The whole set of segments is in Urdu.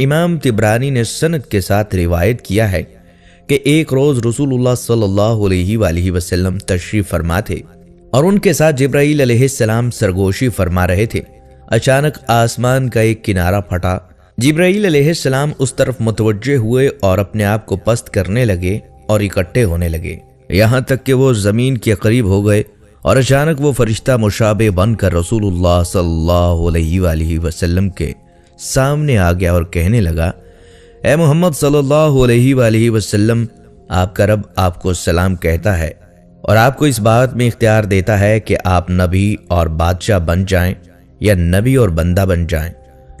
امام طبرانی نے سند کے ساتھ روایت کیا ہے کہ ایک روز رسول اللہ صلی اللہ علیہ وآلہ وسلم تشریف فرما تھے اور ان کے ساتھ جبرائیل علیہ السلام سرگوشی فرما رہے تھے۔ اچانک آسمان کا ایک کنارہ پھٹا، جبرائیل علیہ السلام اس طرف متوجہ ہوئے اور اپنے آپ کو پست کرنے لگے اور اکٹھے ہونے لگے، یہاں تک کہ وہ زمین کے قریب ہو گئے، اور اچانک وہ فرشتہ مشابہ بن کر رسول اللہ صلی اللہ علیہ وآلہ وسلم کے سامنے آ گیا اور کہنے لگا، اے محمد صلی اللہ علیہ وآلہ وسلم، آپ کا رب آپ کو سلام کہتا ہے اور آپ کو اس بات میں اختیار دیتا ہے کہ آپ نبی اور بادشاہ بن جائیں یا نبی اور بندہ بن جائیں۔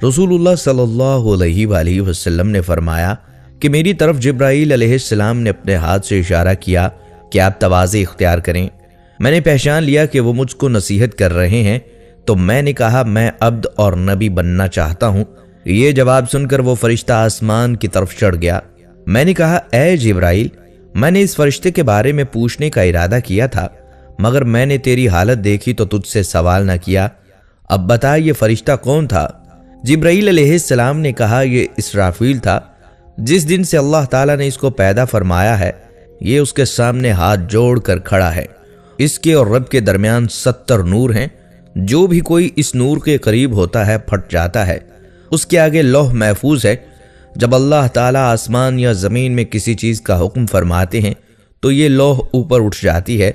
رسول اللہ صلی اللہ علیہ وآلہ وسلم نے فرمایا کہ میری طرف جبرائیل علیہ السلام نے اپنے ہاتھ سے اشارہ کیا کہ آپ تواضع اختیار کریں۔ میں نے پہچان لیا کہ وہ مجھ کو نصیحت کر رہے ہیں، تو میں نے کہا میں عبد اور نبی بننا چاہتا ہوں۔ یہ جواب سن کر وہ فرشتہ آسمان کی طرف چڑھ گیا۔ میں نے کہا، اے جبرائیل، میں نے اس فرشتے کے بارے میں پوچھنے کا ارادہ کیا تھا، مگر میں نے تیری حالت دیکھی تو تجھ سے سوال نہ کیا۔ اب بتا یہ فرشتہ کون تھا؟ جبرائیل علیہ السلام نے کہا، یہ اسرافیل تھا۔ جس دن سے اللہ تعالیٰ نے اس کو پیدا فرمایا ہے، یہ اس کے سامنے ہاتھ جوڑ کر کھڑا ہے۔ اس کے اور رب کے درمیان 70 نور ہیں، جو بھی کوئی اس نور کے قریب ہوتا ہے پھٹ جاتا ہے۔ اس کے آگے لوح محفوظ ہے۔ جب اللہ تعالیٰ آسمان یا زمین میں کسی چیز کا حکم فرماتے ہیں تو یہ لوح اوپر اٹھ جاتی ہے،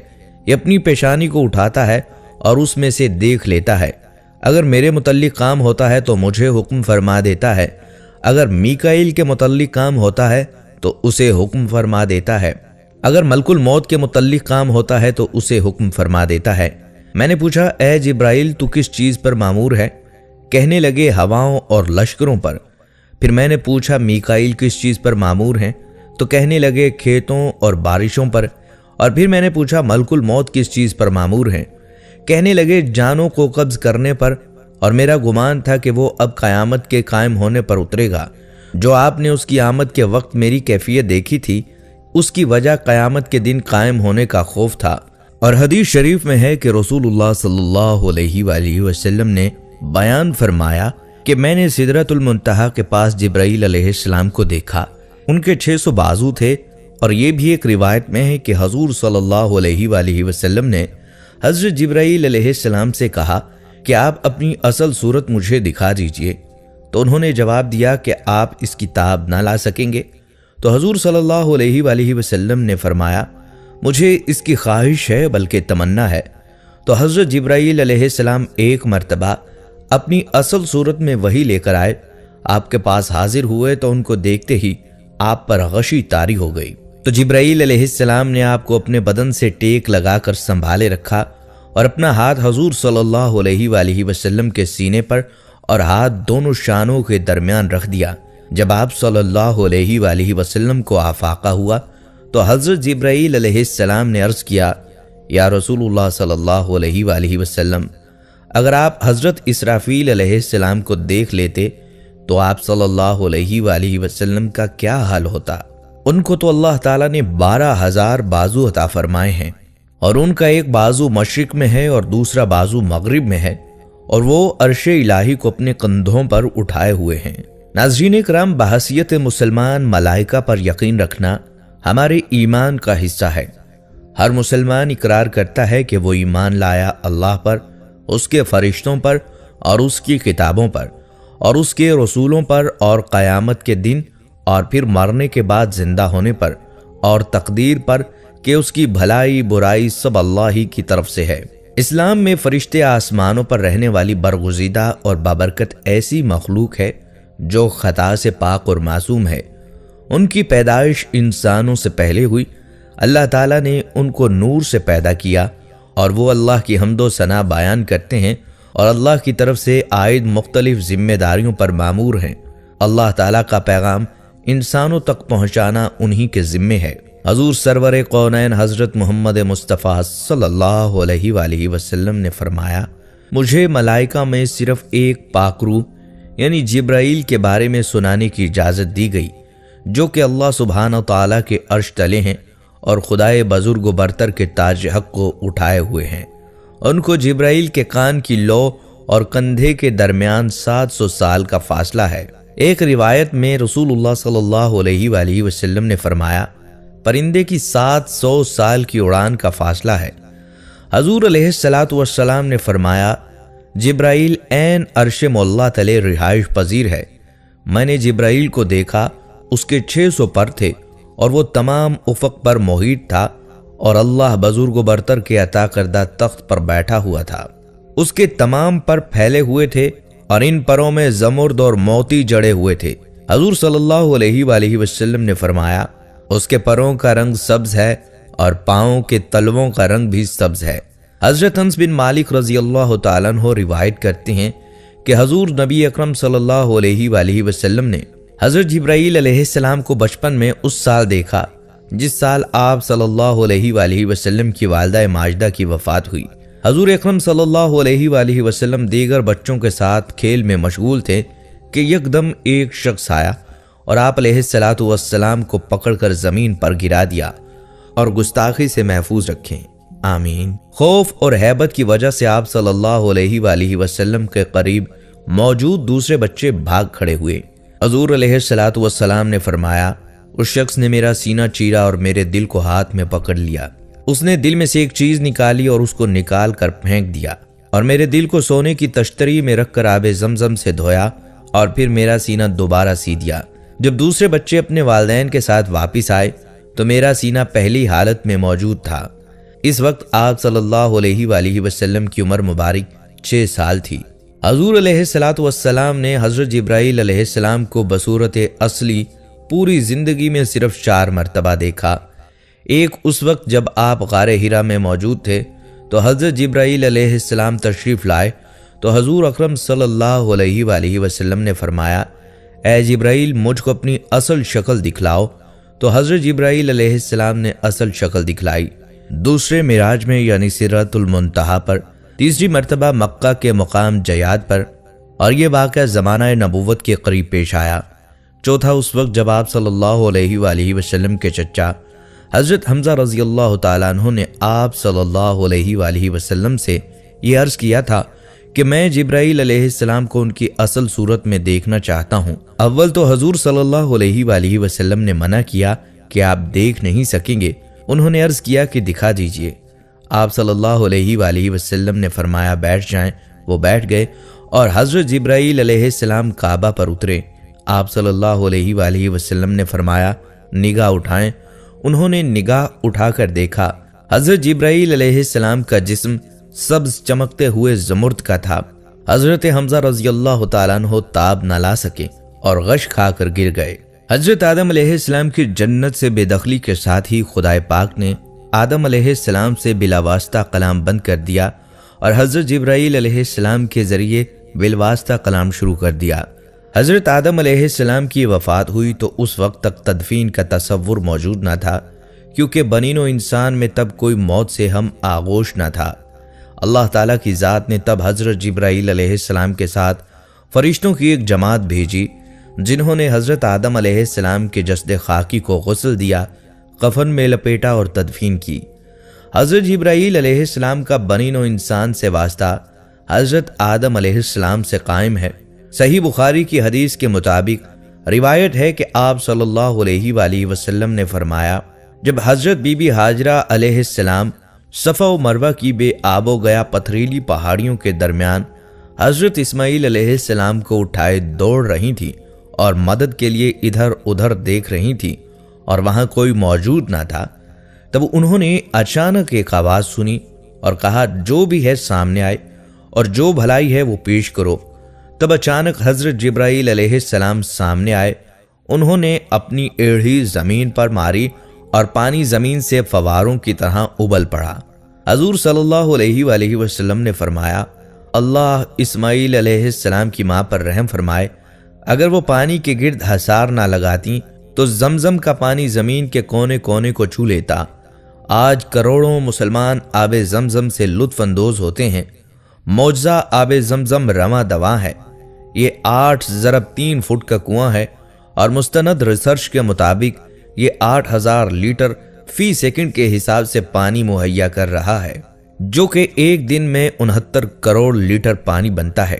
یہ اپنی پیشانی کو اٹھاتا ہے اور اس میں سے دیکھ لیتا ہے۔ اگر میرے متعلق کام ہوتا ہے تو مجھے حکم فرما دیتا ہے، اگر میکائیل کے متعلق کام ہوتا ہے تو اسے حکم فرما دیتا ہے، اگر ملک الموت کے متعلق کام ہوتا ہے تو اسے حکم فرما دیتا ہے۔ میں نے پوچھا، اے جبرائیل، تو کس چیز پر مامور ہے؟ کہنے لگے، ہواؤں اور لشکروں پر۔ پھر میں نے پوچھا، میکائیل کس چیز پر مامور ہیں؟ تو کہنے لگے، کھیتوں اور بارشوں پر۔ اور پھر میں نے پوچھا، ملک الموت کس چیز پر مامور ہیں؟ کہنے لگے، جانوں کو قبض کرنے پر، اور میرا گمان تھا کہ وہ اب قیامت کے قائم ہونے پر اترے گا۔ جو آپ نے اس کی آمد کے وقت میری کیفیت دیکھی تھی، اس کی وجہ قیامت کے دن قائم ہونے کا خوف تھا۔ اور حدیث شریف میں ہے کہ رسول اللہ صلی اللہ علیہ وآلہ وسلم نے بیان فرمایا کہ میں نے سدرۃ المنتہا کے پاس جبرائیل علیہ السلام کو دیکھا۔ ان کے 600 بازو تھے، اور یہ بھی ایک روایت میں ہے کہ حضور صلی اللہ علیہ وآلہ وسلم نے حضرت جبرائیل علیہ السلام سے کہا کہ آپ اپنی اصل صورت مجھے دکھا دیجئے، تو انہوں نے جواب دیا کہ آپ اس کتاب نہ لا سکیں گے۔ تو حضور صلی اللہ علیہ وآلہ وسلم نے فرمایا، مجھے اس کی خواہش ہے بلکہ تمنا ہے۔ تو حضرت جبرائیل علیہ السلام ایک مرتبہ اپنی اصل صورت میں وحی لے کر آئے، آپ کے پاس حاضر ہوئے تو ان کو دیکھتے ہی آپ پر غشی طاری ہو گئی۔ تو جبرائیل علیہ السلام نے آپ کو اپنے بدن سے ٹیک لگا کر سنبھالے رکھا اور اپنا ہاتھ حضور صلی اللہ علیہ وآلہ وسلم کے سینے پر اور ہاتھ دونوں شانوں کے درمیان رکھ دیا۔ جب آپ صلی اللہ علیہ وآلہ وسلم کو آفاقہ ہوا تو حضرت جبرائیل علیہ السلام نے عرض کیا، یا رسول اللہ صلی اللہ علیہ وآلہ وسلم، اگر آپ حضرت اسرافیل علیہ السلام کو دیکھ لیتے تو آپ صلی اللہ علیہ وآلہ وسلم کا کیا حال ہوتا؟ ان کو تو اللہ تعالیٰ نے 12,000 بازو عطا فرمائے ہیں، اور ان کا ایک بازو مشرق میں ہے اور دوسرا بازو مغرب میں ہے، اور وہ عرش الہی کو اپنے کندھوں پر اٹھائے ہوئے ہیں۔ ناظرین کرام، بحیثیت مسلمان ملائکہ پر یقین رکھنا ہمارے ایمان کا حصہ ہے۔ ہر مسلمان اقرار کرتا ہے کہ وہ ایمان لایا اللہ پر، اس کے فرشتوں پر اور اس کی کتابوں پر اور اس کے رسولوں پر اور قیامت کے دن اور پھر مرنے کے بعد زندہ ہونے پر اور تقدیر پر کہ اس کی بھلائی برائی سب اللہ ہی کی طرف سے ہے۔ اسلام میں فرشتے آسمانوں پر رہنے والی برگزیدہ اور بابرکت ایسی مخلوق ہے جو خطا سے پاک اور معصوم ہے۔ ان کی پیدائش انسانوں سے پہلے ہوئی۔ اللہ تعالیٰ نے ان کو نور سے پیدا کیا اور وہ اللہ کی حمد و ثنا بیان کرتے ہیں اور اللہ کی طرف سے عائد مختلف ذمہ داریوں پر مامور ہیں۔ اللہ تعالیٰ کا پیغام انسانوں تک پہنچانا انہی کے ذمے ہے۔ حضور سرور کونین حضرت محمد مصطفیٰ صلی اللہ علیہ وآلہ وسلم نے فرمایا، مجھے ملائکہ میں صرف ایک پاک روح یعنی جبرائیل کے بارے میں سنانے کی اجازت دی گئی، جو کہ اللہ سبحانہ تعالیٰ کے عرش تلے ہیں اور خدائے بزرگ و برتر کے تاج حق کو اٹھائے ہوئے ہیں۔ ان کو جبرائیل کے کان کی لو اور کندھے کے درمیان 700 سال کا فاصلہ ہے۔ ایک روایت میں رسول اللہ صلی اللہ علیہ وآلہ وسلم نے فرمایا، پرندے کی 700 سال کی اڑان کا فاصلہ ہے۔ حضور علیہ السلام نے فرمایا، جبرائیل عین عرش مولا تلے رہائش پذیر ہے۔ میں نے جبرائیل کو دیکھا، اس کے 600 پر تھے اور وہ تمام افق پر محیط تھا، اور اللہ بزرگ و برتر کے عطا کردہ تخت پر بیٹھا ہوا تھا۔ اس کے تمام پر پھیلے ہوئے تھے اور ان پروں میں زمرد اور موتی جڑے ہوئے تھے۔ حضور صلی اللہ علیہ وآلہ وسلم نے فرمایا، اس کے پروں کا رنگ سبز ہے اور پاؤں کے تلووں کا رنگ بھی سبز ہے۔ حضرت انس بن مالک رضی اللہ تعالیٰ عنہ روایت کرتے ہیں کہ حضور نبی اکرم صلی اللہ علیہ وآلہ وسلم نے حضرت جبرائیل علیہ السلام کو بچپن میں اس سال دیکھا جس سال آپ صلی اللہ علیہ وآلہ وسلم کی والدہ ماجدہ کی وفات ہوئی۔ حضور اکرم صلی اللہ علیہ وآلہ وسلم دیگر بچوں کے ساتھ کھیل میں مشغول تھے کہ یکدم ایک شخص آیا اور آپ علیہ السلام کو پکڑ کر زمین پر گرا دیا اور گستاخی سے محفوظ رکھیں، آمین۔ خوف اور ہیبت کی وجہ سے آپ صلی اللہ علیہ وآلہ وسلم کے قریب موجود دوسرے بچے بھاگ کھڑے ہوئے۔ حضور علیہ السلام نے فرمایا، اس شخص نے میرا سینہ چیرا اور میرے دل کو ہاتھ میں پکڑ لیا۔ اس نے دل میں سے ایک چیز نکالی اور اس کو نکال کر پھینک دیا، اور میرے دل کو سونے کی تشتری میں رکھ کر آب زمزم سے دھویا اور پھر میرا سینہ دوبارہ سی دیا۔ جب دوسرے بچے اپنے والدین کے ساتھ واپس آئے تو میرا سینہ پہلی حالت میں موجود تھا۔ اس وقت آپ صلی اللہ علیہ وآلہ وسلم کی عمر مبارک 6 سال تھی۔ حضور علیہ السلام نے حضرت جبرائیل علیہ السلام کو بصورت اصلی پوری زندگی میں صرف 4 مرتبہ دیکھا۔ ایک اس وقت جب آپ غار حرا میں موجود تھے تو حضرت جبرائیل علیہ السلام تشریف لائے تو حضور اکرم صلی اللہ علیہ وآلہ وسلم نے فرمایا، اے جبرائیل مجھ کو اپنی اصل شکل دکھلاؤ، تو حضرت جبرائیل علیہ السلام نے اصل شکل دکھلائی۔ دوسرے معراج میں یعنی سدرۃ المنتہا پر، تیسری مرتبہ مکہ کے مقام جیاد پر، اور یہ واقعہ زمانہ نبوت کے قریب پیش آیا۔ چوتھا اس وقت جب آپ صلی اللہ علیہ وآلہ وسلم کے چچا حضرت حمزہ رضی اللہ تعالیٰ عنہ نے آپ صلی اللہ علیہ وآلہ وسلم سے یہ عرض کیا تھا کہ میں جبرائیل علیہ السلام کو ان کی اصل صورت میں دیکھنا چاہتا ہوں۔ اول تو حضور صلی اللہ علیہ وآلہ وسلم نے منع کیا کہ آپ دیکھ نہیں سکیں گے۔ انہوں نے عرض کیا کہ دکھا دیجئے۔ آپ صلی اللہ علیہ وآلہ وسلم نے فرمایا بیٹھ جائیں۔ وہ بیٹھ گئے اور حضرت جبرائیل علیہ السلام کعبہ پر اترے۔ آپ صلی اللہ علیہ وآلہ وسلم نے فرمایا نگاہ اٹھائیں۔ انہوں نے نگاہ اٹھا کر دیکھا، حضرت جبرائیل علیہ السلام کا جسم سبز چمکتے ہوئے زمرد کا تھا۔ حضرت حمزہ رضی اللہ تعالیٰ عنہ تاب نہ لا سکے اور غش کھا کر گر گئے۔ حضرت آدم علیہ السلام کی جنت سے بے دخلی کے ساتھ ہی خدائے پاک نے آدم علیہ السلام سے بلا واسطہ کلام بند کر دیا اور حضرت جبرائیل علیہ السلام کے ذریعے بالواسطہ کلام شروع کر دیا۔ حضرت آدم علیہ السلام کی وفات ہوئی تو اس وقت تک تدفین کا تصور موجود نہ تھا، کیونکہ بنین و انسان میں تب کوئی موت سے ہم آغوش نہ تھا۔ اللہ تعالیٰ کی ذات نے تب حضرت جبرائیل علیہ السلام کے ساتھ فرشتوں کی ایک جماعت بھیجی، جنہوں نے حضرت آدم علیہ السلام کے جسد خاکی کو غسل دیا، کفن میں لپیٹا اور تدفین کی۔ حضرت جبرائیل علیہ السلام کا بنین و انسان سے واسطہ حضرت آدم علیہ السلام سے قائم ہے۔ صحیح بخاری کی حدیث کے مطابق روایت ہے کہ آپ صلی اللہ علیہ وآلہ وسلم نے فرمایا، جب حضرت بی بی ہاجرہ علیہ السلام صفا و مروہ کی بے آب و گیا پتھریلی پہاڑیوں کے درمیان حضرت اسماعیل علیہ السلام کو اٹھائے دوڑ رہی تھی اور مدد کے لیے ادھر ادھر دیکھ رہی تھی اور وہاں کوئی موجود نہ تھا، تب انہوں نے اچانک ایک آواز سنی اور کہا جو بھی ہے سامنے آئے اور جو بھلائی ہے وہ پیش کرو۔ تب اچانک حضرت جبرائیل علیہ السلام سامنے آئے۔ انہوں نے اپنی ایڑھی زمین پر ماری اور پانی زمین سے فواروں کی طرح ابل پڑا۔ حضور صلی اللہ علیہ وآلہ وسلم نے فرمایا، اللہ اسماعیل علیہ السلام کی ماں پر رحم فرمائے، اگر وہ پانی کے گرد حصار نہ لگاتی تو زمزم کا پانی زمین کے کونے کونے کو چھو لیتا۔ آج کروڑوں مسلمان آب زمزم سے لطف اندوز ہوتے ہیں۔ معجزہ آب زمزم رواں دواں ہے۔ یہ 8.3 فٹ کا کنواں ہے اور مستند ریسرچ کے مطابق یہ 8000 لیٹر فی سیکنڈ کے حساب سے پانی مہیا کر رہا ہے، جو کہ ایک دن میں 69 کروڑ لیٹر پانی بنتا ہے،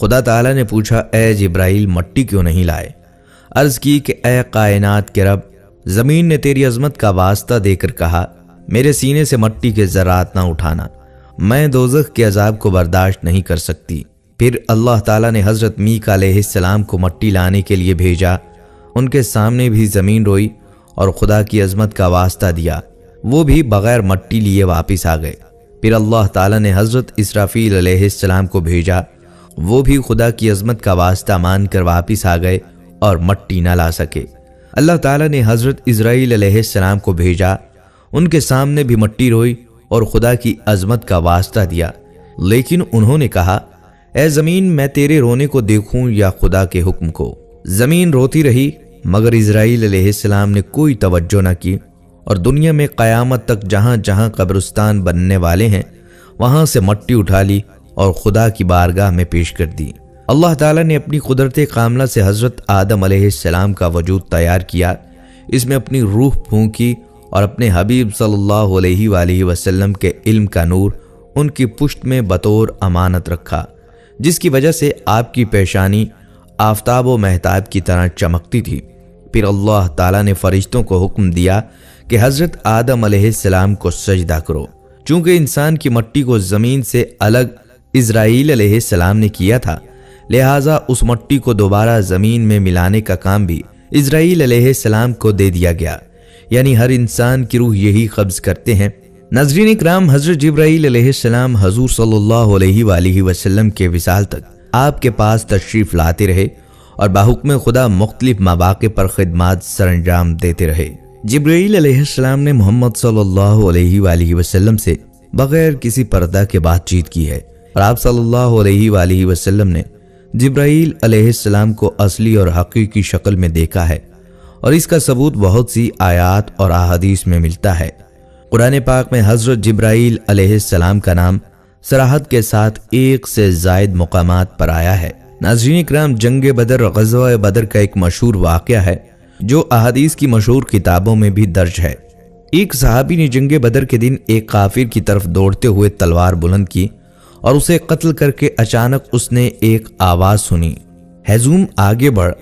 خدا تعالیٰ نے پوچھا اے جبرائیل مٹی کیوں نہیں لائے؟ عرض کی کہ اے کائنات کے رب، زمین نے تیری عظمت کا واسطہ دے کر کہا میرے سینے سے مٹی کے ذرات نہ اٹھانا، میں دوزخ کے عذاب کو برداشت نہیں کر سکتی۔ پھر اللہ تعالیٰ نے حضرت میکا علیہ السلام کو مٹی لانے کے لیے بھیجا۔ ان کے سامنے بھی زمین روئی اور خدا کی عظمت کا واسطہ دیا، وہ بھی بغیر مٹی لیے واپس آ گئے۔ پھر اللہ تعالیٰ نے حضرت اسرافیل علیہ السلام کو بھیجا، وہ بھی خدا کی عظمت کا واسطہ مان کر واپس آ گئے اور مٹی نہ لا سکے۔ اللہ تعالیٰ نے حضرت اسرائیل علیہ السلام کو بھیجا، ان کے سامنے بھی مٹی روئی اور خدا کی عظمت کا واسطہ دیا، لیکن انہوں نے کہا اے زمین میں تیرے رونے کو دیکھوں یا خدا کے حکم کو؟ زمین روتی رہی مگر اسرائیل علیہ السلام نے کوئی توجہ نہ کی، اور دنیا میں قیامت تک جہاں جہاں قبرستان بننے والے ہیں وہاں سے مٹی اٹھا لی اور خدا کی بارگاہ میں پیش کر دی۔ اللہ تعالیٰ نے اپنی قدرت کاملہ سے حضرت آدم علیہ السلام کا وجود تیار کیا، اس میں اپنی روح پھونکی اور اپنے حبیب صلی اللہ علیہ وآلہ وسلم کے علم کا نور ان کی پشت میں بطور امانت رکھا، جس کی وجہ سے آپ کی پیشانی آفتاب و مہتاب کی طرح چمکتی تھی۔ پھر اللہ تعالیٰ نے فرشتوں کو حکم دیا کہ حضرت آدم علیہ السلام کو سجدہ کرو۔ چونکہ انسان کی مٹی کو زمین سے الگ اسرائیل علیہ السلام نے کیا تھا، لہٰذا اس مٹی کو دوبارہ زمین میں ملانے کا کام بھی اسرائیل علیہ السلام کو دے دیا گیا، یعنی ہر انسان کی روح یہی قبض کرتے ہیں۔ ناظرین اکرام، حضرت جبرائیل علیہ السلام حضور صلی اللہ علیہ وآلہ وسلم کے وصال تک آپ کے پاس تشریف لاتے رہے اور بحکم خدا مختلف مواقع پر خدمات سر انجام دیتے رہے۔ جبرائیل علیہ السلام نے محمد صلی اللہ علیہ وآلہ وسلم سے بغیر کسی پردہ کے بات چیت کی ہے، اور آپ صلی اللہ علیہ وآلہ وسلم نے جبرائیل علیہ السلام کو اصلی اور حقیقی شکل میں دیکھا ہے، اور اس کا ثبوت بہت سی آیات اور احادیث میں ملتا ہے۔ قرآن پاک میں حضرت جبرائیل علیہ السلام کا نام صراحت کے ساتھ 1 سے زائد مقامات پر آیا ہے۔ ناظرین اکرام، جنگ بدر غزوہ بدر کا ایک مشہور واقعہ ہے جو احادیث کی مشہور کتابوں میں بھی درج ہے۔ ایک صحابی نے جنگ بدر کے دن ایک کافر کی طرف دوڑتے ہوئے تلوار بلند کی اور اسے قتل کر کے اچانک اس نے ایک آواز سنی، ہیزوم آگے بڑھ،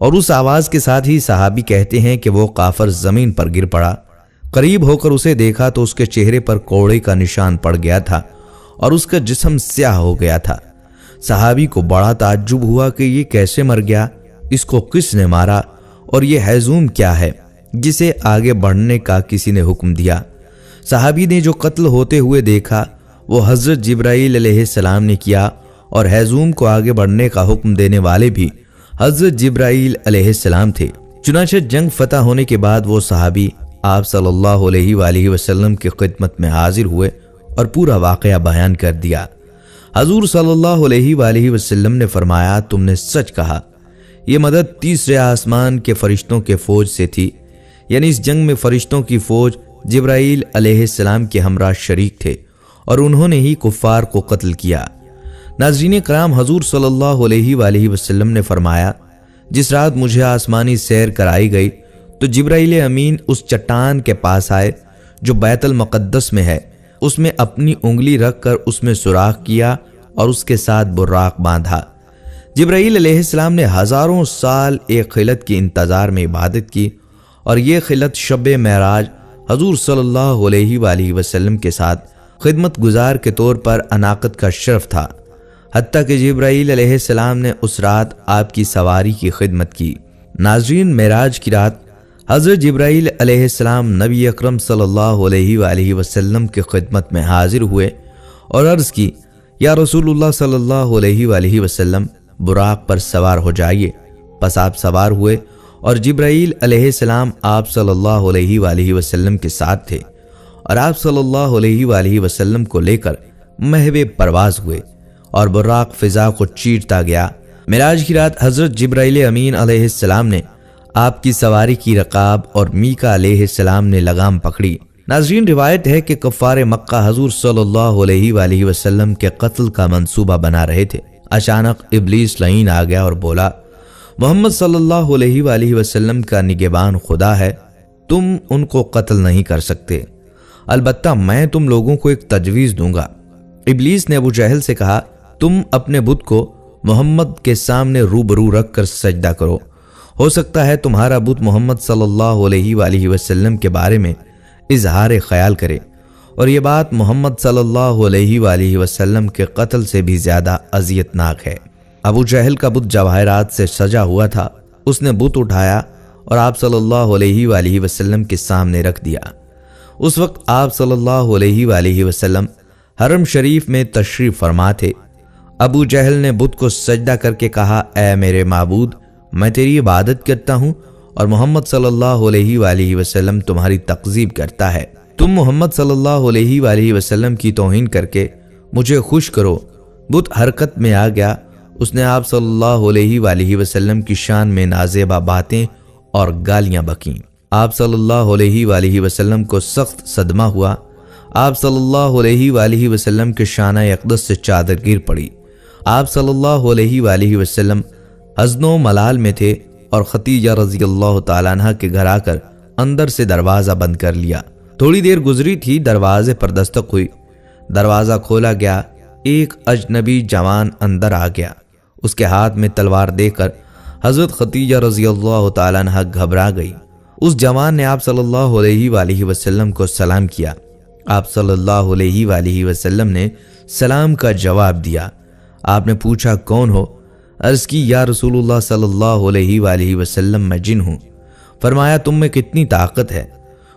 اور اس آواز کے ساتھ ہی صحابی کہتے ہیں کہ وہ کافر زمین پر گر پڑا۔ قریب ہو کر اسے دیکھا تو اس کے چہرے پر کوڑے کا نشان پڑ گیا تھا اور اس کا جسم سیاہ ہو گیا تھا۔ صحابی کو بڑا تعجب ہوا کہ یہ کیسے مر گیا، اس کو کس نے مارا، اور یہ ہیزوم کیا ہے جسے آگے بڑھنے کا کسی نے حکم دیا۔ صحابی نے جو قتل ہوتے ہوئے دیکھا وہ حضرت جبرائیل علیہ السلام نے کیا، اور ہیزوم کو آگے بڑھنے کا حکم دینے والے بھی حضرت جبرائیل علیہ السلام تھے۔ چنانچہ جنگ فتح ہونے کے بعد وہ صحابی آپ صلی اللہ علیہ وآلہ وسلم کی خدمت میں حاضر ہوئے اور پورا واقعہ بیان کر دیا۔ حضور صلی اللہ علیہ وآلہ وسلم نے فرمایا تم نے سچ کہا، یہ مدد تیسرے آسمان کے فرشتوں کے فوج سے تھی، یعنی اس جنگ میں فرشتوں کی فوج جبرائیل علیہ السلام کے ہمراہ شریک تھے اور انہوں نے ہی کفار کو قتل کیا۔ ناظرین کرام، حضور صلی اللہ علیہ وآلہ وسلم نے فرمایا جس رات مجھے آسمانی سیر کرائی گئی تو جبرائیل امین اس چٹان کے پاس آئے جو بیت المقدس میں ہے، اس میں اپنی انگلی رکھ کر اس میں سوراخ کیا اور اس کے ساتھ براق باندھا۔ جبرائیل علیہ السلام نے ہزاروں سال ایک خلت کے انتظار میں عبادت کی، اور یہ خلت شب معراج حضور صلی اللہ علیہ وآلہ وسلم کے ساتھ خدمت گزار کے طور پر اناقت کا شرف تھا، حتیٰ کہ جبرائیل علیہ السلام نے اس رات آپ کی سواری کی خدمت کی۔ ناظرین، معراج کی رات حضرت جبرائیل علیہ السلام نبی اکرم صلی اللہ علیہ وآلہ وسلم کی خدمت میں حاضر ہوئے اور عرض کی یا رسول اللہ صلی اللہ علیہ وآلہ وسلم، براق پر سوار ہو جائیے۔ پس آپ سوار ہوئے اور جبرائیل علیہ السلام آپ صلی اللہ علیہ وآلہ وسلم کے ساتھ تھے، اور آپ صلی اللہ علیہ وآلہ وسلم کو لے کر محو پرواز ہوئے اور براق فضا کو چیرتا گیا۔ معراج کی رات حضرت جبرائیل امین علیہ السلام نے آپ کی سواری کی رکاب اور میکا علیہ السلام نے لگام پکڑی۔ ناظرین، روایت ہے کہ کفار مکہ حضور صلی اللہ علیہ وآلہ وسلم کے قتل کا منصوبہ بنا رہے تھے۔ اچانک ابلیس لعین آ گیا اور بولا، محمد صلی اللہ علیہ وآلہ وسلم کا نگہبان خدا ہے، تم ان کو قتل نہیں کر سکتے، البتہ میں تم لوگوں کو ایک تجویز دوں گا۔ ابلیس نے ابو جہل سے کہا، تم اپنے بت کو محمد کے سامنے روبرو رکھ کر سجدہ کرو۔ ہو سکتا ہے تمہارا بت محمد صلی اللہ علیہ وآلہ وسلم کے بارے میں اظہار خیال کرے، اور یہ بات محمد صلی اللہ علیہ وآلہ وسلم کے قتل سے بھی زیادہ اذیت ناک ہے۔ ابو جہل کا بت جواہرات سے سجا ہوا تھا، اس نے بت اٹھایا اور آپ صلی اللہ علیہ وآلہ وسلم کے سامنے رکھ دیا۔ اس وقت آپ صلی اللہ علیہ وآلہ وسلم حرم شریف میں تشریف فرما تھے۔ ابو جہل نے بت کو سجدہ کر کے کہا، اے میرے معبود، میں تیری عبادت کرتا ہوں اور محمد صلی اللہ علیہ وآلہ وسلم تمہاری تکذیب کرتا ہے۔ تم محمد صلی اللہ علیہ وآلہ وسلم کی توہین کر کے مجھے خوش کرو۔ بت حرکت میں آ گیا۔ اس نے آپ صلی اللہ علیہ وآلہ وسلم کی شان میں نازیبا باتیں اور گالیاں بکیں۔ آپ صلی اللہ علیہ وآلہ وسلم کو سخت صدمہ ہوا۔ آپ صلی اللہ علیہ وآلہ وسلم کے شانہ اقدس سے چادر گر پڑی۔ آپ صلی اللہ علیہ وآلہ وسلم حزن و ملال میں تھے اور خدیجہ رضی اللہ تعالیٰ عنہ کے گھر آ کر اندر سے دروازہ بند کر لیا۔ تھوڑی دیر گزری تھی، دروازے پر دستک ہوئی، دروازہ کھولا گیا۔ ایک اجنبی جوان اندر آ گیا۔ اس کے ہاتھ میں تلوار دے کر حضرت خدیجہ رضی اللہ تعالیٰ عنہ گھبرا گئی۔ اس جوان نے آپ صلی اللہ علیہ وآلہ وسلم کو سلام کیا۔ آپ صلی اللہ علیہ وآلہ وسلم نے سلام کا جواب دیا۔ آپ نے پوچھا، کون ہو؟ عرض کی، یا رسول اللہ صلی اللہ علیہ وآلہ وسلم، میں جن ہوں۔ فرمایا، تم میں کتنی طاقت ہے؟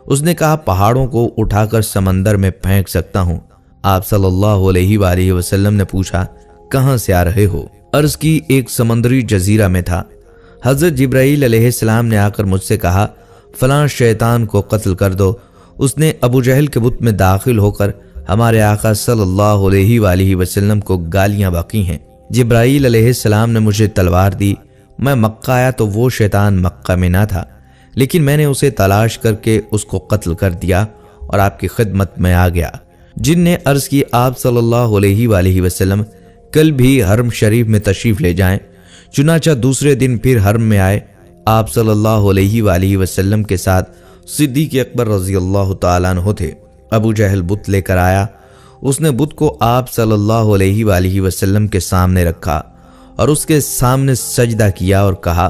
اس نے کہا، پہاڑوں کو اٹھا کر سمندر میں پھینک سکتا ہوں۔ آپ صلی اللہ علیہ وآلہ وسلم نے پوچھا، کہاں سے آ رہے ہو؟ عرض کی، ایک سمندری جزیرہ میں تھا۔ حضرت جبرائیل علیہ السلام نے آ کر مجھ سے کہا، فلاں شیطان کو قتل کر دو۔ اس نے ابو جہل کے بت میں داخل ہو کر ہمارے آقا صلی اللہ علیہ وآلہ وسلم کو گالیاں بکی ہیں۔ جبرائیل علیہ السلام نے مجھے تلوار دی۔ میں مکہ آیا تو وہ شیطان مکہ میں نہ تھا، لیکن میں نے اسے تلاش کر کے اس کو قتل کر دیا اور آپ کی خدمت میں آ گیا۔ جن نے عرض کی، آپ صلی اللہ علیہ وآلہ وسلم کل بھی حرم شریف میں تشریف لے جائیں۔ چنانچہ دوسرے دن پھر حرم میں آئے۔ آپ صلی اللہ علیہ وآلہ وسلم کے ساتھ صدیق اکبر رضی اللہ تعالیٰ عنہ تھے۔ ابو جہل بت لے کر آیا۔ اس نے بت کو آپ صلی اللہ علیہ وآلہ وسلم کے سامنے رکھا اور اس کے سامنے سجدہ کیا اور کہا،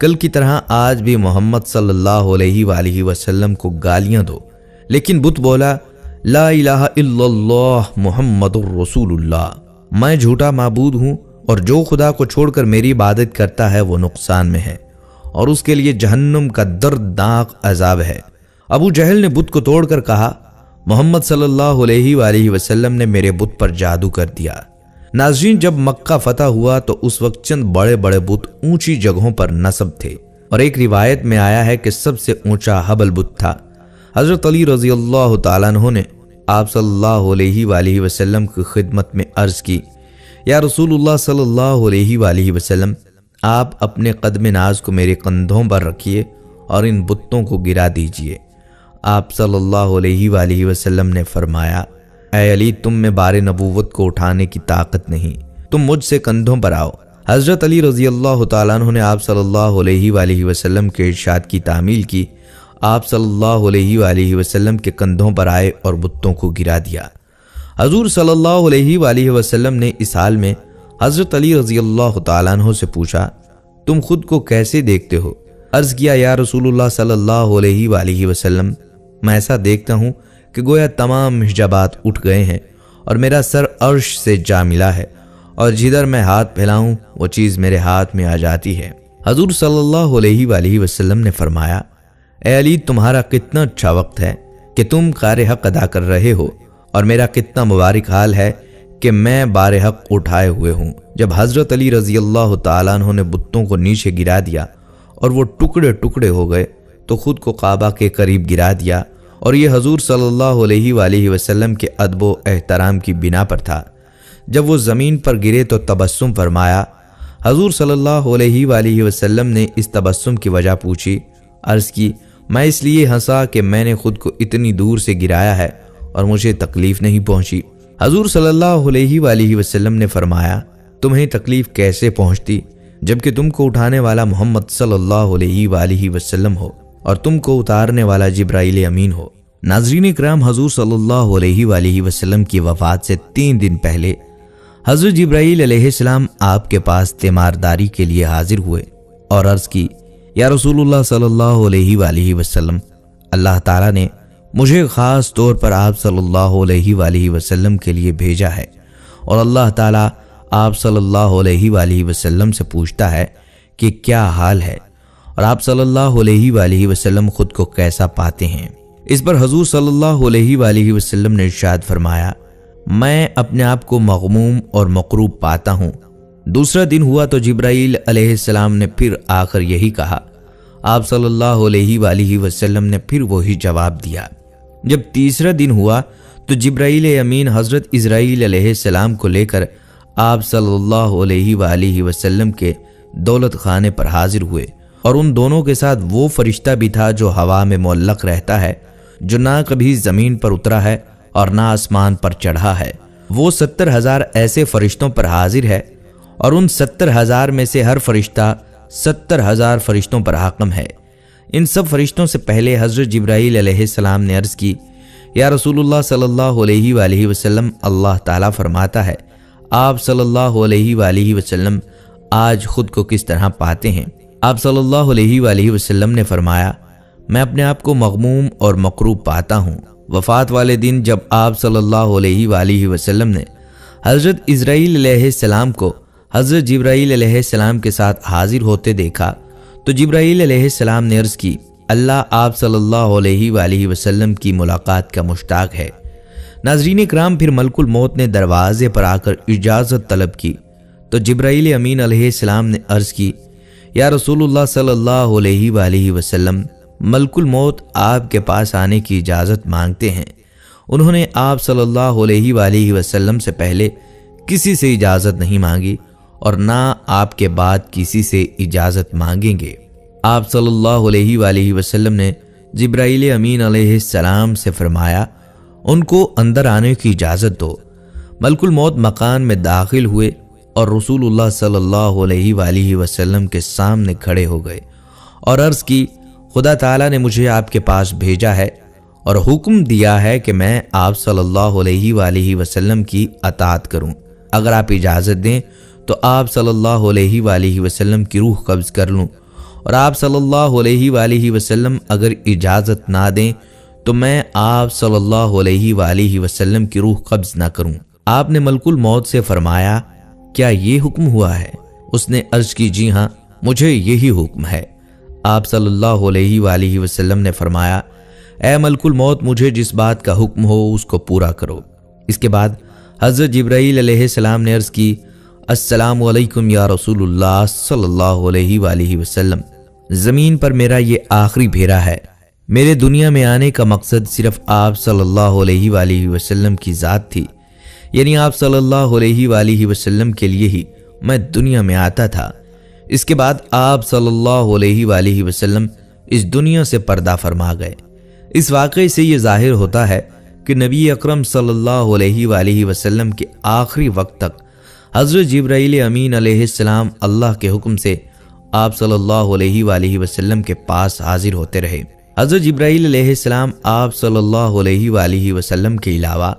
کل کی طرح آج بھی محمد صلی اللہ علیہ وآلہ وسلم کو گالیاں دو۔ لیکن بت بولا، لا الہ الا اللہ محمد الرسول اللہ، میں جھوٹا معبود ہوں اور جو خدا کو چھوڑ کر میری عبادت کرتا ہے وہ نقصان میں ہے اور اس کے لیے جہنم کا دردناک عذاب ہے۔ ابو جہل نے بت کو توڑ کر کہا، محمد صلی اللہ علیہ وآلہ وسلم نے میرے بت پر جادو کر دیا۔ ناظرین، جب مکہ فتح ہوا تو اس وقت چند بڑے بڑے بت اونچی جگہوں پر نصب تھے، اور ایک روایت میں آیا ہے کہ سب سے اونچا حبل بت تھا۔ حضرت علی رضی اللہ تعالیٰ عنہ نے آپ صلی اللہ علیہ وآلہ وسلم کی خدمت میں عرض کی، یا رسول اللہ صلی اللہ علیہ وآلہ وسلم، آپ اپنے قدم ناز کو میرے کندھوں پر رکھیے اور ان بتوں کو گرا دیجئے۔ آپ صلی اللہ علیہ وآلہ وسلم نے فرمایا، اے علی، تم میں بار نبوت کو اٹھانے کی طاقت نہیں، تم مجھ سے کندھوں پر آؤ۔ حضرت علی رضی اللہ تعالیٰ عنہ نے آپ صلی اللہ علیہ وآلہ وسلم کے ارشاد کی تعمیل کی۔ آپ صلی اللہ علیہ وآلہ وسلم کے کندھوں پر آئے اور بتوں کو گرا دیا۔ حضور صلی اللہ علیہ وآلہ وسلم نے اس حال میں حضرت علی رضی اللہ تعالیٰ عنہ سے پوچھا، تم خود کو کیسے دیکھتے ہو؟ عرض کیا، یا رسول اللہ صلی اللہ علیہ وآلہ وسلم، میں ایسا دیکھتا ہوں کہ گویا تمام حجابات اٹھ گئے ہیں اور میرا سر عرش سے جا ملا ہے، اور جدھر میں ہاتھ پھیلاؤں وہ چیز میرے ہاتھ میں آ جاتی ہے۔ حضور صلی اللہ علیہ وآلہ وسلم نے فرمایا، اے علی، تمہارا کتنا اچھا وقت ہے کہ تم کار حق ادا کر رہے ہو، اور میرا کتنا مبارک حال ہے کہ میں بار حق اٹھائے ہوئے ہوں۔ جب حضرت علی رضی اللہ تعالیٰ عنہ نے بتوں کو نیچے گرا دیا اور وہ ٹکڑے ٹکڑے ہو گئے تو خود کو کعبہ کے قریب گرا دیا، اور یہ حضور صلی اللہ علیہ وآلہ وسلم کے ادب و احترام کی بنا پر تھا۔ جب وہ زمین پر گرے تو تبسم فرمایا۔ حضور صلی اللہ علیہ وآلہ وسلم نے اس تبسم کی وجہ پوچھی۔ عرض کی، میں اس لیے ہنسا کہ میں نے خود کو اتنی دور سے گرایا ہے اور مجھے تکلیف نہیں پہنچی۔ حضور صلی اللہ علیہ وآلہ وسلم نے فرمایا، تمہیں تکلیف کیسے پہنچتی جبکہ تم کو اٹھانے والا محمد صلی اللہ علیہ وآلہ وسلم ہو اور تم کو اتارنے والا جبرائیل امین ہو۔ ناظرین کرام، حضور صلی اللہ علیہ وآلہ وسلم کی وفات سے 3 دن پہلے حضرت جبرائیل علیہ السلام آپ کے پاس تیمارداری کے لیے حاضر ہوئے اور عرض کی، یا رسول اللہ صلی اللہ علیہ وآلہ وسلم، اللہ تعالیٰ نے مجھے خاص طور پر آپ صلی اللہ علیہ وآلہ وسلم کے لیے بھیجا ہے، اور اللہ تعالیٰ آپ صلی اللہ علیہ وآلہ وسلم سے پوچھتا ہے کہ کیا حال ہے، اور آپ صلی اللہ علیہ وآلہ وسلم خود کو کیسا پاتے ہیں۔ اس پر حضور صلی اللہ علیہ وآلہ وسلم نے ارشاد فرمایا، میں اپنے آپ کو مغموم اور مقروب پاتا ہوں۔ دوسرا دن ہوا تو جبرائیل علیہ السلام نے پھر آ کر یہی کہا۔ آپ صلی اللہ علیہ وآلہ وسلم نے پھر وہی جواب دیا۔ جب تیسرا دن ہوا تو جبرائیل امین حضرت اسرائیل علیہ السلام کو لے کر آپ صلی اللہ علیہ وآلہ وسلم کے دولت خانے پر حاضر ہوئے، اور ان دونوں کے ساتھ وہ فرشتہ بھی تھا جو ہوا میں معلق رہتا ہے، جو نہ کبھی زمین پر اترا ہے اور نہ آسمان پر چڑھا ہے۔ وہ 70,000 ایسے فرشتوں پر حاضر ہے، اور ان 70,000 میں سے ہر فرشتہ 70,000 فرشتوں پر حاکم ہے۔ ان سب فرشتوں سے پہلے حضرت جبرائیل علیہ السلام نے عرض کی، یا رسول اللہ صلی اللہ علیہ وآلہ وسلم، اللہ تعالیٰ فرماتا ہے، آپ صلی اللہ علیہ وآلہ وسلم آج خود کو کس طرح پاتے ہیں؟ آپ صلی اللہ علیہ وآلہ وسلم نے فرمایا، میں اپنے آپ کو مغموم اور مقروب پاتا ہوں۔ وفات والے دن جب آپ صلی اللہ علیہ وآلہ وسلم نے حضرت اسرائیل علیہ السلام کو حضرت جبرائیل علیہ السلام کے ساتھ حاضر ہوتے دیکھا تو جبرائیل علیہ السلام نے عرض کی، اللہ آپ صلی اللہ علیہ وآلہ وسلم کی ملاقات کا مشتاق ہے۔ ناظرین کرام، پھر ملک الموت نے دروازے پر آ کر اجازت طلب کی تو جبرائیل امین علیہ السلام نے عرض کی، یا رسول اللہ صلی اللہ علیہ وآلہ وسلم، ملک الموت آپ کے پاس آنے کی اجازت مانگتے ہیں۔ انہوں نے آپ صلی اللہ علیہ وآلہ وسلم سے پہلے کسی سے اجازت نہیں مانگی اور نہ آپ کے بعد کسی سے اجازت مانگیں گے۔ آپ صلی اللہ علیہ وآلہ وسلم نے جبرائیل امین علیہ السلام سے فرمایا، ان کو اندر آنے کی اجازت دو۔ ملک الموت مکان میں داخل ہوئے اور رسول اللہ صلی اللہ علیہ وآلہ وسلم کے سامنے کھڑے ہو گئے اور عرض کی، خدا تعالیٰ نے مجھے آپ کے پاس بھیجا ہے اور حکم دیا ہے کہ میں آپ صلی اللہ علیہ وآلہ وسلم کی اطاعت کروں۔ اگر آپ اجازت دیں تو آپ صلی اللہ علیہ وآلہ وسلم کی روح قبض کر لوں، اور آپ صلی اللہ علیہ وآلہ وسلم اگر اجازت نہ دیں تو میں آپ صلی اللہ علیہ وآلہ وسلم کی روح قبض نہ کروں۔ آپ نے ملک الموت سے فرمایا، کیا یہ حکم ہوا ہے؟ اس نے عرض کی، جی ہاں، مجھے یہی حکم ہے۔ آپ صلی اللہ علیہ وآلہ وسلم نے فرمایا، اے ملک الموت، مجھے جس بات کا حکم ہو اس کو پورا کرو۔ اس کے بعد حضرت جبرائیل علیہ السلام نے عرض کی، السلام علیکم یا رسول اللہ صلی اللہ علیہ وآلہ وسلم، زمین پر میرا یہ آخری پھیرا ہے۔ میرے دنیا میں آنے کا مقصد صرف آپ صلی اللہ علیہ وآلہ وسلم کی ذات تھی، یعنی آپ صلی اللہ علیہ وآلہ وسلم کے لیے ہی میں دنیا میں آتا تھا۔ اس کے بعد آپ صلی اللہ علیہ وآلہ وسلم اس دنیا سے پردہ فرما گئے۔ اس واقعے سے یہ ظاہر ہوتا ہے کہ نبی اکرم صلی اللہ علیہ وآلہ وسلم کے آخری وقت تک حضرت جبرائیل امین علیہ السلام اللہ کے حکم سے آپ صلی اللہ علیہ وآلہ وسلم کے پاس حاضر ہوتے رہے۔ حضرت جبرائیل علیہ السلام آپ صلی اللہ علیہ وآلہ وسلم کے علاوہ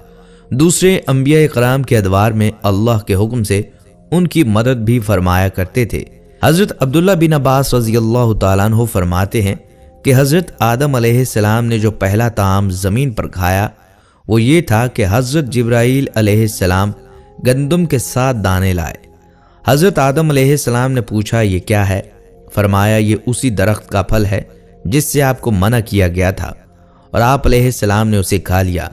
دوسرے انبیاء کرام کے ادوار میں اللہ کے حکم سے ان کی مدد بھی فرمایا کرتے تھے۔ حضرت عبداللہ بن عباس رضی اللہ تعالیٰ عنہ فرماتے ہیں کہ حضرت آدم علیہ السلام نے جو پہلا طعام زمین پر کھایا وہ یہ تھا کہ حضرت جبرائیل علیہ السلام گندم کے 7 دانے لائے۔ حضرت آدم علیہ السلام نے پوچھا، یہ کیا ہے؟ فرمایا، یہ اسی درخت کا پھل ہے جس سے آپ کو منع کیا گیا تھا، اور آپ علیہ السلام نے اسے کھا لیا۔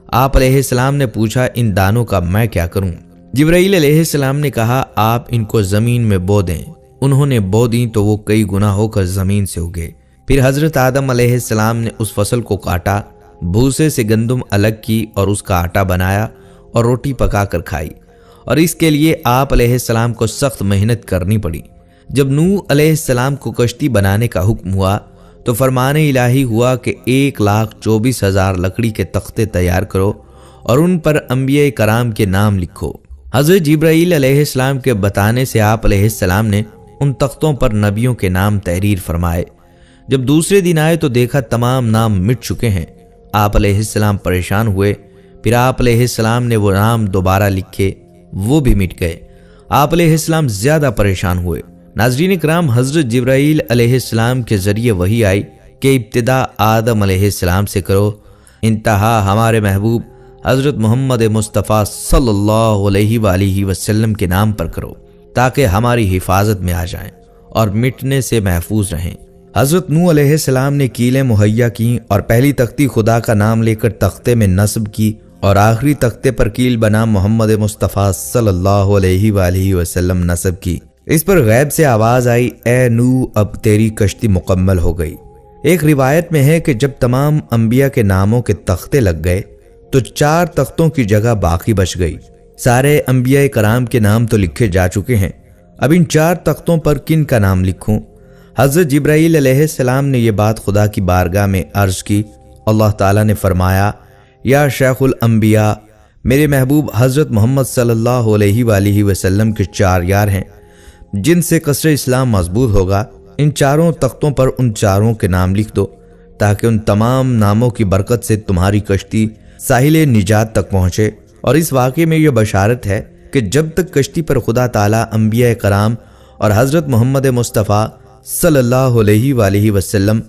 آپ علیہ السلام نے پوچھا، ان دانوں کا میں کیا کروں؟ جبرائیل علیہ السلام نے کہا، آپ ان کو زمین میں بو دیں۔ انہوں نے بو دیں تو وہ کئی گنا ہو کر زمین سے اگے۔ پھر حضرت آدم علیہ السلام نے اس فصل کو کاٹا، بھوسے سے گندم الگ کی اور اس کا آٹا بنایا اور روٹی پکا کر کھائی، اور اس کے لیے آپ علیہ السلام کو سخت محنت کرنی پڑی۔ جب نوح علیہ السلام کو کشتی بنانے کا حکم ہوا تو فرمان الہی ہوا کہ 1,24,000 لکڑی کے تختے تیار کرو اور ان پر انبیاء کرام کے نام لکھو۔ حضرت جبرائیل علیہ السلام کے بتانے سے آپ علیہ السلام نے ان تختوں پر نبیوں کے نام تحریر فرمائے۔ جب دوسرے دن آئے تو دیکھا تمام نام مٹ چکے ہیں۔ آپ علیہ السلام پریشان ہوئے۔ پھر آپ علیہ السلام نے وہ نام دوبارہ لکھے، وہ بھی مٹ گئے۔ آپ علیہ السلام زیادہ پریشان ہوئے۔ ناظرین کرام، حضرت جبرائیل علیہ السلام کے ذریعے وحی آئی کہ ابتدا آدم علیہ السلام سے کرو، انتہا ہمارے محبوب حضرت محمد مصطفیٰ صلی اللہ علیہ وآلہ وسلم کے نام پر کرو تاکہ ہماری حفاظت میں آ جائیں اور مٹنے سے محفوظ رہیں۔ حضرت نوح علیہ السلام نے کیلیں مہیا کیں اور پہلی تختی خدا کا نام لے کر تختے میں نصب کی اور آخری تختے پر کیل بنا محمد مصطفیٰ صلی اللہ علیہ وآلہ وسلم نصب کی۔ اس پر غیب سے آواز آئی، اے نوح اب تیری کشتی مکمل ہو گئی۔ ایک روایت میں ہے کہ جب تمام انبیاء کے ناموں کے تختے لگ گئے تو 4 تختوں کی جگہ باقی بچ گئی۔ سارے انبیاء کرام کے نام تو لکھے جا چکے ہیں، اب ان 4 تختوں پر کن کا نام لکھوں؟ حضرت جبرائیل علیہ السلام نے یہ بات خدا کی بارگاہ میں عرض کی۔ اللہ تعالیٰ نے فرمایا، یا شیخ الانبیاء، میرے محبوب حضرت محمد صلی اللہ علیہ وآلہ وسلم کے 4 یار ہیں جن سے قصر اسلام مضبوط ہوگا، ان 4 تختوں پر ان 4 کے نام لکھ دو تاکہ ان تمام ناموں کی برکت سے تمہاری کشتی ساحل نجات تک پہنچے۔ اور اس واقعے میں یہ بشارت ہے کہ جب تک کشتی پر خدا تعالیٰ انبیاء کرام اور حضرت محمد مصطفیٰ صلی اللہ علیہ وآلہ وسلم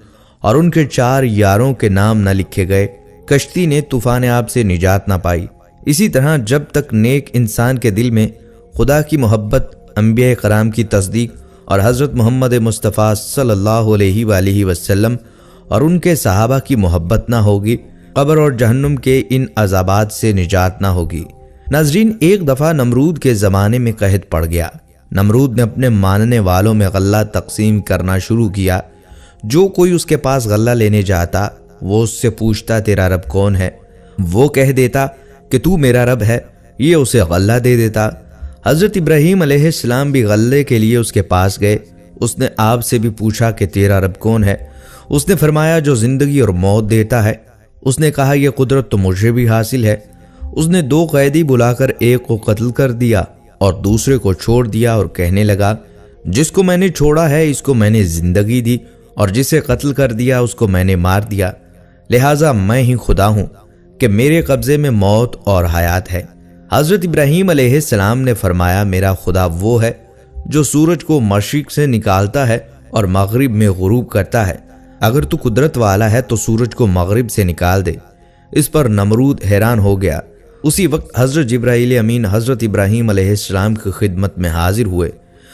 اور ان کے 4 یاروں کے نام نہ لکھے گئے، کشتی نے طوفان آب سے نجات نہ پائی۔ اسی طرح جب تک نیک انسان کے دل میں خدا کی محبت، انبیاء کرام کی تصدیق اور حضرت محمد مصطفیٰ صلی اللہ علیہ وآلہ وسلم اور ان کے صحابہ کی محبت نہ ہوگی، قبر اور جہنم کے ان عذابات سے نجات نہ ہوگی۔ ناظرین، ایک دفعہ نمرود کے زمانے میں قحط پڑ گیا۔ نمرود نے اپنے ماننے والوں میں غلہ تقسیم کرنا شروع کیا۔ جو کوئی اس کے پاس غلہ لینے جاتا وہ اس سے پوچھتا، تیرا رب کون ہے؟ وہ کہہ دیتا کہ تو میرا رب ہے، یہ اسے غلہ دے دیتا۔ حضرت ابراہیم علیہ السلام بھی غلے کے لیے اس کے پاس گئے۔ اس نے آپ سے بھی پوچھا کہ تیرا رب کون ہے؟ اس نے فرمایا، جو زندگی اور موت دیتا ہے۔ اس نے کہا، یہ قدرت تو مجھے بھی حاصل ہے۔ اس نے 2 قیدی بلا کر ایک کو قتل کر دیا اور دوسرے کو چھوڑ دیا اور کہنے لگا، جس کو میں نے چھوڑا ہے اس کو میں نے زندگی دی اور جسے قتل کر دیا اس کو میں نے مار دیا، لہٰذا میں ہی خدا ہوں کہ میرے قبضے میں موت اور حیات ہے۔ حضرت ابراہیم علیہ السلام نے فرمایا، میرا خدا وہ ہے جو سورج کو مشرق سے نکالتا ہے اور مغرب میں غروب کرتا ہے۔ اگر تو قدرت والا ہے تو سورج کو مغرب سے نکال دے۔ اس پر نمرود حیران ہو گیا۔ اسی وقت حضرت جبرائیل امین حضرت ابراہیم علیہ السلام کی خدمت میں حاضر ہوئے۔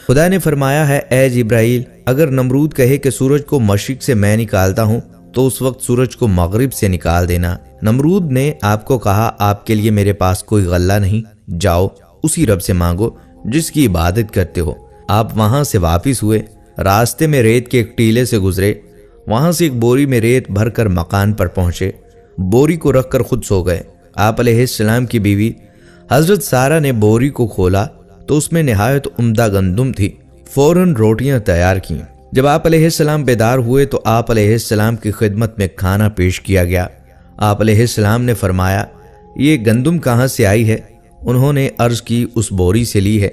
خدا نے فرمایا ہے، اے جبرائیل، اگر نمرود کہے کہ سورج کو مشرق سے میں نکالتا ہوں تو اس وقت سورج کو مغرب سے نکال دینا۔ نمرود نے آپ کو کہا، آپ کے لیے میرے پاس کوئی غلہ نہیں، جاؤ اسی رب سے مانگو جس کی عبادت کرتے ہو۔ آپ وہاں سے واپس ہوئے، راستے میں ریت کے ایک ٹیلے سے گزرے، وہاں سے ایک بوری میں ریت بھر کر مکان پر پہنچے، بوری کو رکھ کر خود سو گئے۔ آپ علیہ السلام کی بیوی حضرت سارہ نے بوری کو کھولا تو اس میں نہایت عمدہ گندم تھی، فوراً روٹیاں تیار کیں۔ جب آپ علیہ السلام بیدار ہوئے تو آپ علیہ السلام کی خدمت میں کھانا پیش کیا گیا۔ آپ علیہ السلام نے فرمایا، یہ گندم کہاں سے آئی ہے؟ انہوں نے عرض کی، اس بوری سے لی ہے۔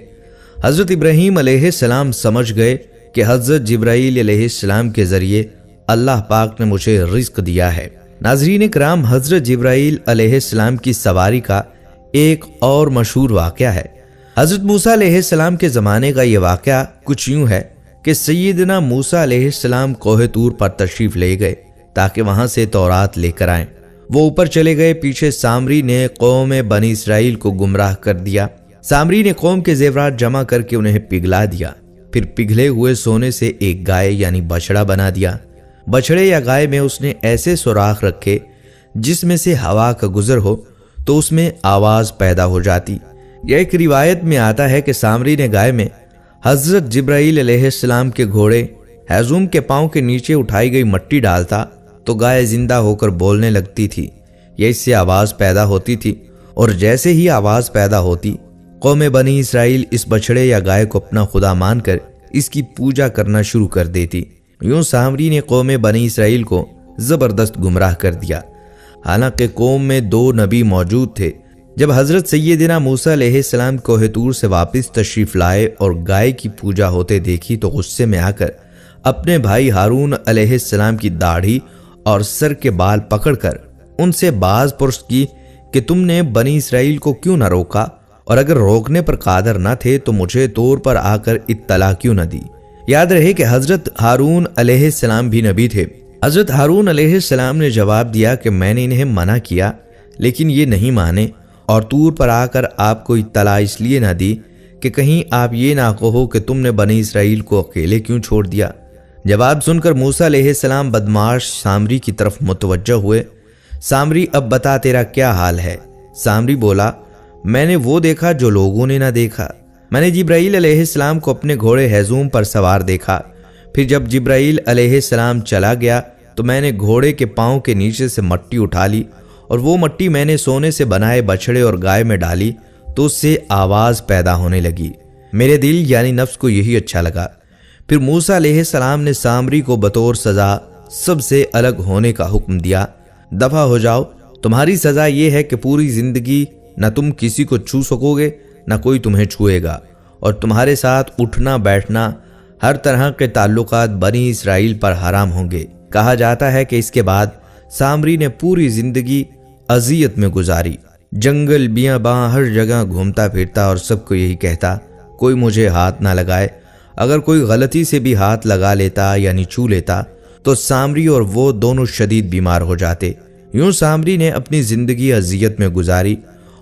حضرت ابراہیم علیہ السلام سمجھ گئے کہ حضرت جبرائیل علیہ السلام کے ذریعے اللہ پاک نے مجھے رزق دیا ہے۔ ناظرین کرام، حضرت جبرائیل علیہ السلام کی سواری کا ایک اور مشہور واقعہ ہے۔ حضرت موسیٰ علیہ السلام کے زمانے کا یہ واقعہ کچھ یوں ہے کہ سیدنا موسیٰ علیہ السلام کوہ طور پر تشریف لے گئے تاکہ وہاں سے تورات لے کر آئیں۔ وہ اوپر چلے گئے، پیچھے سامری نے قوم بنی اسرائیل کو گمراہ کر دیا۔ سامری نے قوم کے زیورات جمع کر کے انہیں پگھلا دیا، پھر پگھلے ہوئے سونے سے ایک گائے یعنی بچڑا بنا دیا۔ بچڑے یا گائے میں اس نے ایسے سوراخ رکھے جس میں سے ہوا کا گزر ہو تو اس میں آواز پیدا ہو جاتی۔ یہ ایک روایت میں آتا ہے کہ سامری نے گائے میں حضرت جبرائیل علیہ السلام کے گھوڑے ہیزوم کے پاؤں کے نیچے اٹھائی گئی مٹی ڈالتا تو گائے زندہ ہو کر بولنے لگتی تھی، یا اس سے آواز پیدا ہوتی تھی، اور جیسے ہی آواز پیدا ہوتی قوم بنی اسرائیل اس بچڑے یا گائے کو اپنا خدا مان کر اس کی پوجا کرنا شروع کر دیتی۔ یوں سامری نے قوم بنی اسرائیل کو زبردست گمراہ کر دیا۔ حالانکہ قوم میں 2 نبی موجود تھے۔ جب حضرت سیدنا موسیٰ علیہ السلام کوہ طور سے واپس تشریف لائے اور گائے کی پوجا ہوتے دیکھی تو غصے میں آ کر اپنے بھائی ہارون علیہ السلام کی داڑھی اور سر کے بال پکڑ کر ان سے باز پرس کی کہ تم نے بنی اسرائیل کو کیوں نہ روکا اور اگر روکنے پر قادر نہ تھے تو مجھے طور پر آ کر اطلاع کیوں نہ دی۔ یاد رہے کہ حضرت ہارون علیہ السلام بھی نبی تھے۔ حضرت ہارون علیہ السلام نے جواب دیا کہ میں نے انہیں منع کیا لیکن یہ نہیں مانے، اور طور پر آ کر آپ کو اطلاع اس لیے نہ دی کہ کہیں آپ یہ نہ کہو کہ تم نے بنی اسرائیل کو اکیلے کیوں چھوڑ دیا۔ جواب سن کر موسیٰ علیہ السلام بدمعاش سامری کی طرف متوجہ ہوئے۔ سامری اب بتا تیرا کیا حال ہے؟ سامری بولا میں نے وہ دیکھا جو لوگوں نے نہ دیکھا۔ میں نے جبرائیل علیہ السلام کو اپنے گھوڑے ہیزوم پر سوار دیکھا۔ پھر جب جبرائیل علیہ السلام چلا گیا تو میں نے گھوڑے کے پاؤں کے نیچے سے مٹی اٹھا لی، اور وہ مٹی میں نے سونے سے بنائے بچھڑے اور گائے میں ڈالی تو اس سے آواز پیدا ہونے لگی۔ میرے دل یعنی نفس کو یہی اچھا لگا۔ پھر موسیٰ علیہ السلام نے سامری کو بطور سزا سب سے الگ ہونے کا حکم دیا۔ دفع ہو جاؤ، تمہاری سزا یہ ہے کہ پوری زندگی نہ تم کسی کو چھو سکو گے نہ کوئی تمہیں چھوئے گا، اور تمہارے ساتھ اٹھنا بیٹھنا ہر طرح کے تعلقات بنی اسرائیل پر حرام ہوں گے۔ کہا جاتا ہے کہ اس کے بعد سامری نے پوری زندگی اذیت میں گزاری، جنگل بیاباں ہر جگہ گھومتا پھرتا اور سب کو یہی کہتا کوئی مجھے ہاتھ نہ لگائے۔ اگر کوئی غلطی سے بھی ہاتھ لگا لیتا یعنی چھو لیتا تو سامری اور وہ دونوں شدید بیمار ہو جاتے۔ یوں سامری نے اپنی زندگی اذیت میں گزاری،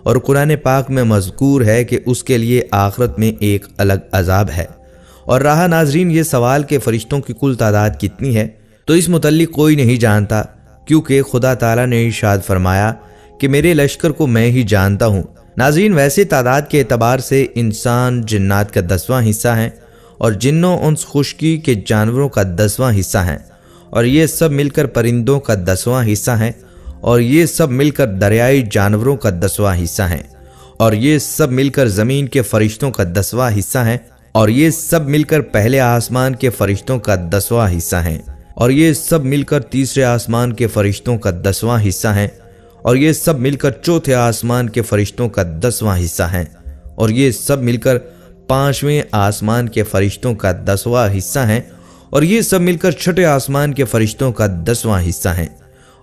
اور قرآن پاک میں مذکور ہے کہ اس کے لیے آخرت میں ایک الگ عذاب ہے۔ اور رہا ناظرین یہ سوال کہ فرشتوں کی کل تعداد کتنی ہے، تو اس متعلق کوئی نہیں جانتا، کیونکہ خدا تعالیٰ نے ارشاد فرمایا کہ میرے لشکر کو میں ہی جانتا ہوں۔ ناظرین ویسے تعداد کے اعتبار سے انسان جنات کا 10واں حصہ ہیں، اور جنوں انس خشکی کے جانوروں کا 10واں حصہ ہیں، اور یہ سب مل کر پرندوں کا 10واں حصہ ہیں، اور یہ سب مل کر دریائی جانوروں کا 10واں حصہ ہیں، اور یہ سب مل کر زمین کے فرشتوں کا 10واں حصہ ہیں، اور یہ سب مل کر پہلے آسمان کے فرشتوں کا 10واں حصہ ہیں، اور یہ سب مل کر تیسرے آسمان کے فرشتوں کا 10واں حصہ ہیں، اور یہ سب مل کر چوتھے آسمان کے فرشتوں کا 10واں حصہ ہیں، اور یہ سب مل کر 5ویں آسمان کے فرشتوں کا 10واں حصہ ہیں، اور یہ سب مل کر 6ٹھے آسمان کے فرشتوں کا 10واں حصہ ہیں،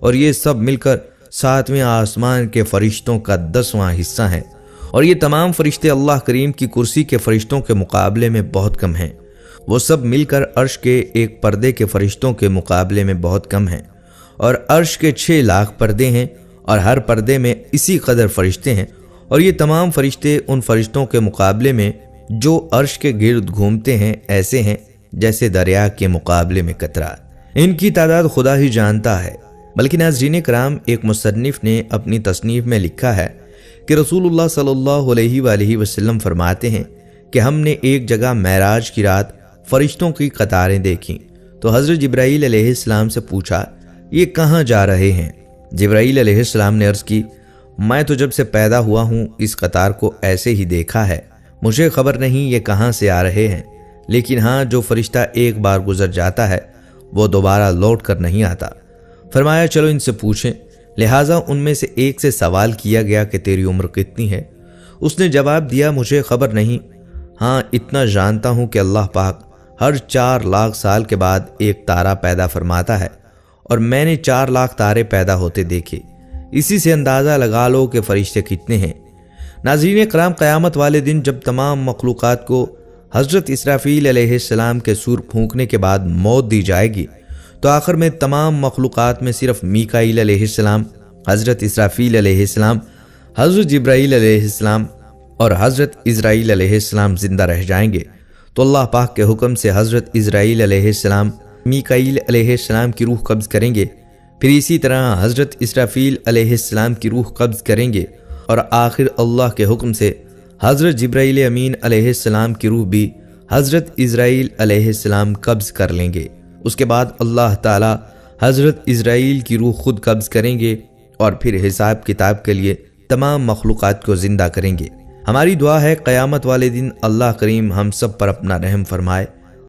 اور یہ سب مل کر 7ویں آسمان کے فرشتوں کا 10واں حصہ ہیں، اور یہ تمام فرشتے اللہ کریم کی کرسی کے فرشتوں کے مقابلے میں بہت کم ہیں۔ وہ سب مل کر عرش کے ایک پردے کے فرشتوں کے مقابلے میں بہت کم ہیں، اور عرش کے 6 لاکھ پردے ہیں، اور ہر پردے میں اسی قدر فرشتے ہیں، اور یہ تمام فرشتے ان فرشتوں کے مقابلے میں جو عرش کے گرد گھومتے ہیں ایسے ہیں جیسے دریا کے مقابلے میں قطرہ۔ ان کی تعداد خدا ہی جانتا ہے۔ بلکہ ناظرین کرام، ایک مصنف نے اپنی تصنیف میں لکھا ہے کہ رسول اللہ صلی اللہ علیہ وآلہ وسلم فرماتے ہیں کہ ہم نے ایک جگہ معراج کی رات فرشتوں کی قطاریں دیکھیں تو حضرت جبرائیل علیہ السلام سے پوچھا یہ کہاں جا رہے ہیں؟ جبرائیل علیہ السلام نے عرض کی میں تو جب سے پیدا ہوا ہوں اس قطار کو ایسے ہی دیکھا ہے، مجھے خبر نہیں یہ کہاں سے آ رہے ہیں، لیکن ہاں جو فرشتہ ایک بار گزر جاتا ہے وہ دوبارہ لوٹ کر نہیں آتا۔ فرمایا چلو ان سے پوچھیں۔ لہٰذا ان میں سے ایک سے سوال کیا گیا کہ تیری عمر کتنی ہے؟ اس نے جواب دیا مجھے خبر نہیں، ہاں اتنا جانتا ہوں کہ اللہ پاک ہر 4 لاکھ سال کے بعد ایک تارا پیدا فرماتا ہے، اور میں نے 4 لاکھ تارے پیدا ہوتے دیکھے، اسی سے اندازہ لگا لو کہ فرشتے کتنے ہیں۔ ناظرین کرام، قیامت والے دن جب تمام مخلوقات کو حضرت اسرافیل علیہ السلام کے سور پھونکنے کے بعد موت دی جائے گی تو آخر میں تمام مخلوقات میں صرف میکائیل علیہ السلام، حضرت اسرافیل علیہ السلام، حضرت جبرائیل علیہ السلام اور حضرت اسرائیل علیہ السلام زندہ رہ جائیں گے۔ تو اللہ پاک کے حکم سے حضرت اسرائیل علیہ السلام میکائیل علیہ السلام کی روح قبض کریں گے، پھر اسی طرح حضرت اسرافیل علیہ السلام کی روح قبض کریں گے، اور آخر اللہ کے حکم سے حضرت جبرائیل امین علیہ السلام کی روح بھی حضرت اسرائیل علیہ السلام قبض کر لیں گے۔ اس کے بعد اللہ تعالی حضرت اسرائیل کی روح خود قبض کریں گے اور پھر حساب کتاب کے لیے تمام مخلوقات کو زندہ کریں گے۔ ہماری دعا ہے قیامت والے دن اللہ کریم ہم سب پر اپنا رحم فرمائے